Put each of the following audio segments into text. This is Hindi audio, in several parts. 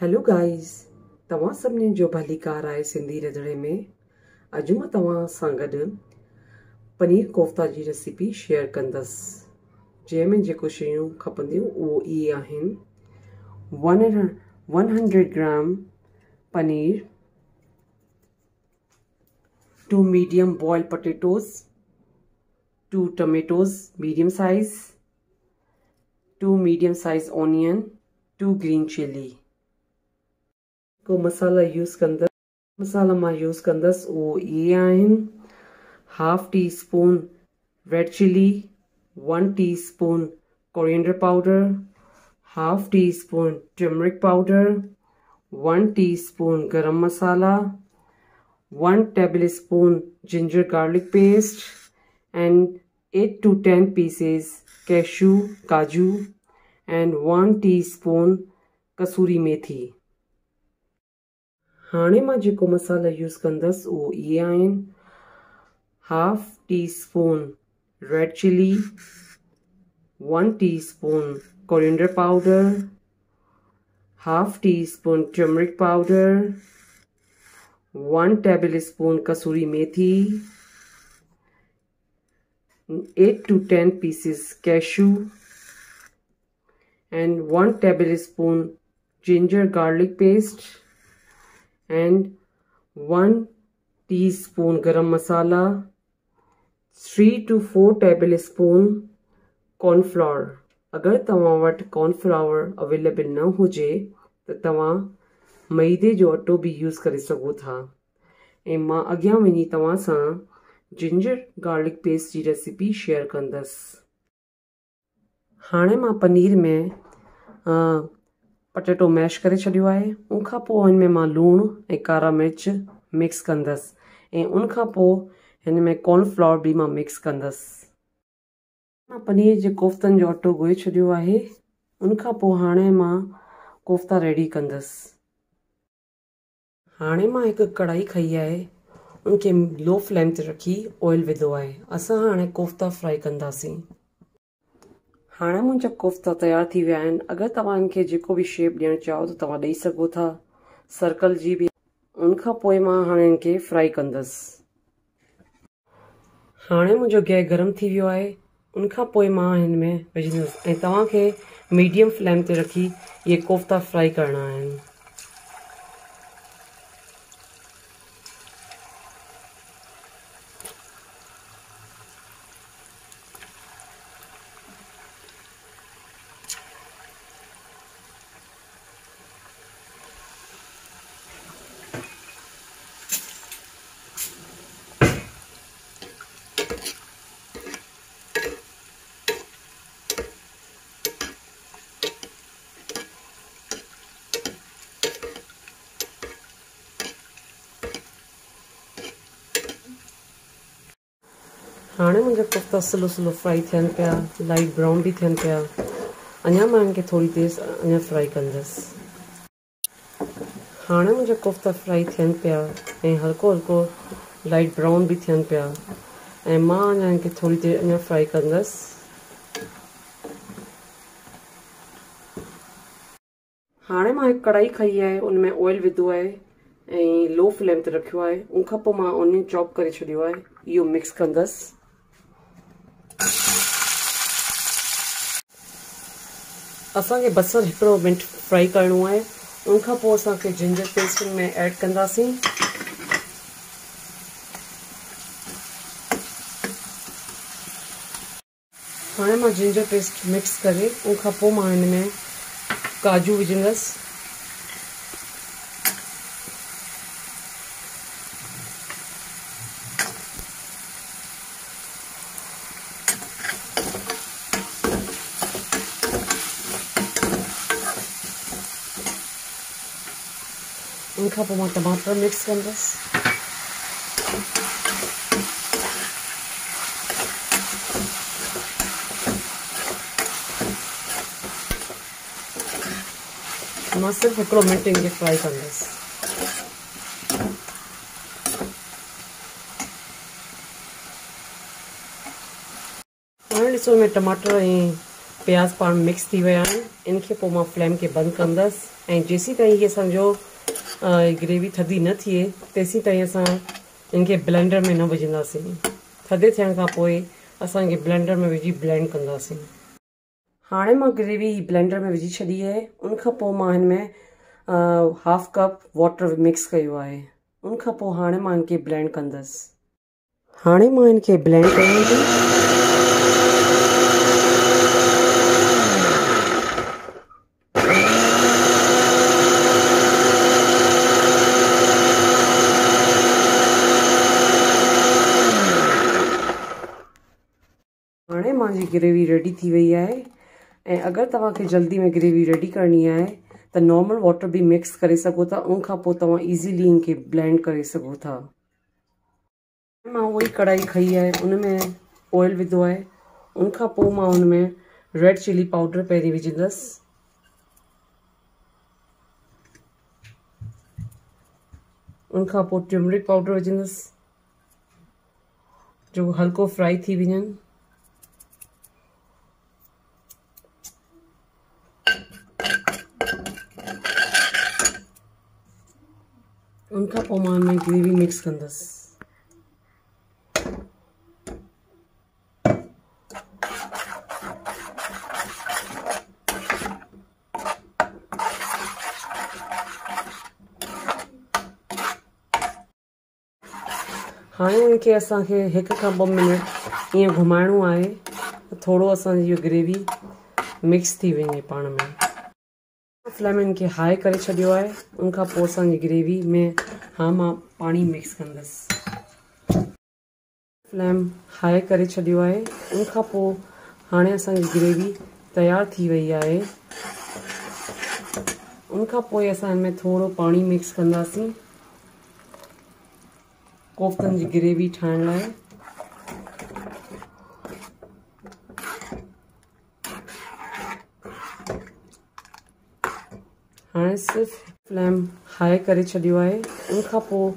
हेलो गाइस, तव्हां सभिनी जो भलीकार आहे सिंधी रंधिणे में। अॼु मां तव्हां सां गॾु पनीर कोफ्ता जी रेसिपी शेयर कंदसि, जंहिंमें जेको शयूं खपंदियूं उहो इहे आहिनि। 100 gram paneer, 2 medium boiled potatoes, 2 tomatoes medium size, 2 medium size onion, 2 green chili। को मसाला यूज़ कंदसि, मसाला मां यूज़ कंदसि उहो इहे आहिनि। 1/2 teaspoon red chilli, 1 teaspoon coriander powder, 1/2 teaspoon turmeric powder, 1 teaspoon garam masala, 1 tablespoon ginger garlic paste, and 8 to 10 pieces cashew kaju, and 1 teaspoon Qasoori Methi। हाणे मां जेको मसाला यूज़ कंदसि उहो इहे आहिनि। 1/2 teaspoon red chilli, 1 teaspoon coriander powder, 1/2 teaspoon turmeric powder, 1 tablespoon Qasoori Methi, 8 to 10 pieces cashew, and 1 tablespoon ginger garlic paste, and 1 teaspoon garam masala, 3 to 4 tablespoon corn flour। अगर तव्हां वटि कॉर्नफ्लावर अवेलेबल न हुजे त तव्हां मैदे जो अटो बि यूज़ करे सघो था। ऐं मां अॻियां वञी तव्हां सां जिंजर गार्लिक पेस्ट जी रेसिपी शेयर कंदसि। हाणे मां पनीर में पटेटो मैश करे छॾियो आहे। उनखां पोइ हिन में मां लूणु ऐं कारा मिर्च मिक्स कंदसि, ऐं उनखां पोइ हिन में कॉर्नफ्लावर बि मां मिक्स कंदसि। मां पनीर जे कोफ्तनि जो अटो ॻोहे छॾियो आहे। उनखां पोइ हाणे मां कोफ्ता रेडी कंदसि। हाणे मां हिकु कढ़ाई खई आहे, उनखे लो फ्लेम ते रखी ऑयल विधो आहे। असां हाणे कोफ्ता फ्राई कंदासीं। हाणे मुंहिंजा कोफ्ता तयार थी विया आहिनि। अगरि तव्हां इनखे जेको बि शेप ॾियणु चाहियो त तव्हां ॾेई सघो था, सर्कल जी बि। उनखां पोइ मां हाणे इनखे फ्राई कंदसि। हाणे मुंहिंजो गैस गरम थी वियो आहे। उनखां पोइ मां हिन में विझंदसि, ऐं तव्हांखे मीडियम फ्लेम ते रखी इहे कोफ्ता फ्राई करणा आहिनि। हाणे मुंहिंजा कोफ्ता स्लो स्लो फ्राई थियनि पिया, लाइट ब्राउन बि थियनि पिया। अञा मां इनखे थोरी देरि अञा फ्राई कंदसि। हाणे मुंहिंजा कोफ्ता फ्राई थियनि पिया ऐं हल्को हल्को लाइट ब्राउन बि थियनि पिया, ऐं मां अञा इनखे थोरी देरि अञा फ्राई कंदसि। हाणे मां हिकु कढ़ाई खई आहे, उनमें ऑयल विधो आहे ऐं लो फ्लेम ते रखियो आहे। उनखां पोइ मां ऑनियन चॉप करे छॾियो आहे, इहो मिक्स कंदसि। असांखे बसर हिकिड़ो मिंट फ्राई करणो आहे। उनखां पोइ असांखे जिंजर पेस्ट में ऐड कंदासीं। हाणे मां जिंजर पेस्ट मिक्स करे उनखां पोइ मां हिन में काजू विझंदसि। उनखां पोइ मां टमाटर मिक्स कंदसि। मां सिर्फ़ु हिकिड़ो मिंट इनखे फ्राई कंदसि। हाणे ॾिसो, में टमाटर ऐं प्याज पाण मिक्स थी विया आहिनि। इनखे पोइ मां फ्लेम खे बंदि कंदसि ऐं जेसीं ताईं इहे सम्झो ग्रेवी थधी न थिए तेसीं ताईं असां इनखे ब्लेंडर में न विझंदासीं। थधे थियण खां पोइ असां इनखे ब्लेंडर में विझी ब्लेंड कंदासीं। हाणे मां ग्रेवी ब्लेंडर में विझी छॾी आहे। उनखां पोइ मां हिन में हाफ कप वाटर मिक्स कयो आहे। उनखां पोइ हाणे मां इनखे ब्लेंड कंदसि। हाणे मां इनखे ब्लेंड कयां थी। हाणे मुंहिंजी ग्रेवी रेडी थी वई आहे। ऐं अगरि तव्हांखे जल्दी में ग्रेवी रेडी करणी आहे त नॉर्मल वाटर बि मिक्स करे सघो था। उनखां पोइ तव्हां इज़ीली इनखे ब्लेंड करे सघो था। मां उहा ई कढ़ाई खई आहे, उन में ऑयल विधो आहे। उनखां पोइ मां उन में रेड चिली पाउडर पहिरीं विझंदसि। उनखां पोइ टर्मरिक पाउडर विझंदसि जो हल्को फ्राई थी वञनि। उनखां पोइ मां हिन में ग्रेवी मिक्स कंदसि। हाणे इनखे असांखे 1 खां 2 मिनट ईअं घुमाइणो आहे थोरो असांजी ग्रेवी मिक्स थी वञे पाण में। फ्लेम इनखे हाई करे छॾियो आहे। उनखां पोइ असांजी ग्रेवी में मां पाणी मिक्स कंदसि। फ्लेम हाई करे छॾियो आहे। उनखां पोइ हाणे असांजी ग्रेवी तयारु थी वई आहे। उनखां पोइ असां हिन में थोरो पाणी मिक्स कंदासीं कोफ्तनि जी ग्रेवी ठाहिण लाइ। हाणे सिर्फ़ु फ्लेम हाई करे छॾियो आहे। उनखां पोइ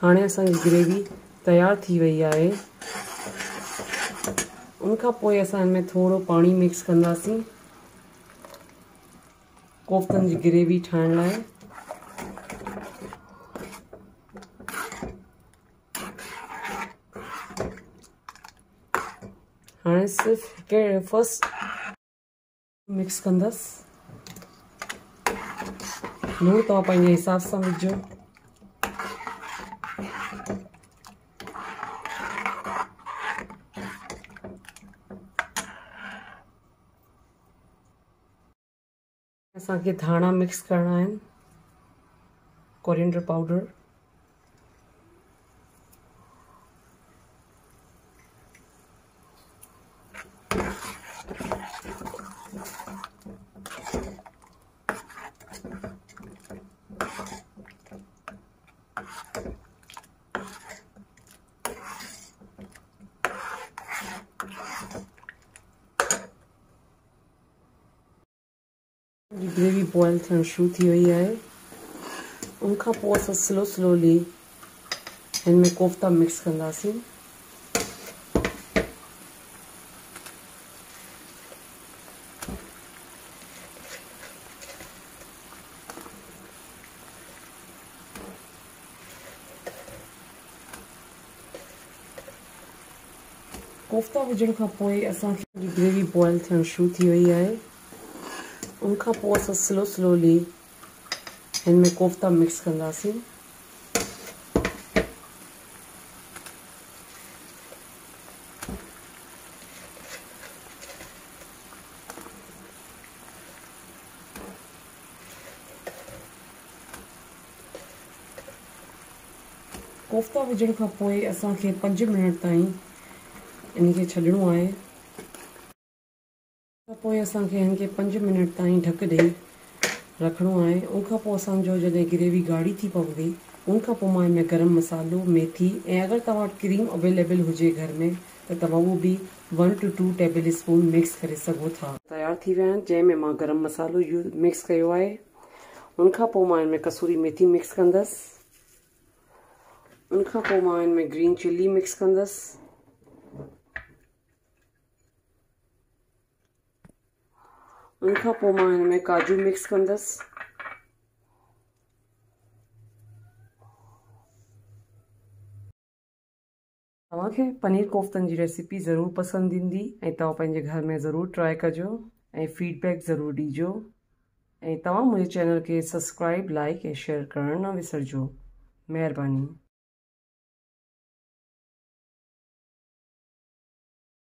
हाणे असांजी ग्रेवी तयारु थी वई आहे। उनखां पोइ असां हिन में थोरो पाणी मिक्स कंदासीं कोफ्तनि जी ग्रेवी ठाहिण लाइ। हाणे सिर्फ़ु फर्स्ट मिक्स कंदसि। लूणु तव्हां पंहिंजे हिसाब सां विझो। असांखे धाणा मिक्स करणा आहिनि, कोरिएंडर पाउडर, ग्रेवी बॉयल थियण शुरू थी वई आहे। उनखां पोइ असां स्लोली हिन में कोफ्ता मिक्स कंदासीं। कोफ्ता विझण खां पोइ असांखे ग्रेवी बॉयल थियण शुरू थी वई आहे। उनखां पोइ असां स्लोली हिन में कोफ्ता मिक्स कंदासीं। कोफ्ता विझण खां पोइ असांखे 5 मिनट ताईं इनखे छॾिणो आहे। पोइ असांखे हिनखे 5 मिनट ताईं ढक ॾेई रखिणो आहे। उनखां पोइ असांजो जॾहिं ग्रेवी गाढ़ी थी पवंदी उनखां पोइ मां हिन में गरम मसालो, मेथी ऐं अगरि तव्हां वटि क्रीम अवेलेबल हुजे घर में त तव्हां उहो बि 1 to 2 टेबल स्पून मिक्स करे सघो था। तयारु थी विया आहिनि जंहिंमें मां गरम मसालो मिक्स कयो आहे। उनखां पोइ मां हिन में कसूरी मेथी मिक्स कंदसि। उनखां पोइ मां हिन में ग्रीन चिली मिक्स कंदसि। उनखां पोइ मां हिन में काजू मिक्स कंदसि। तव्हांखे पनीर कोफ्तनि जी रेसिपी ज़रूरु पसंदि ईंदी ऐं तव्हां पंहिंजे घर में ज़रूरु ट्राई कजो ऐं फीडबैक ज़रूरु ॾिजो ऐं तव्हां मुंहिंजे चैनल खे सब्सक्राइब, लाइक ऐं शेयर करणु न विसरजो। महिरबानी।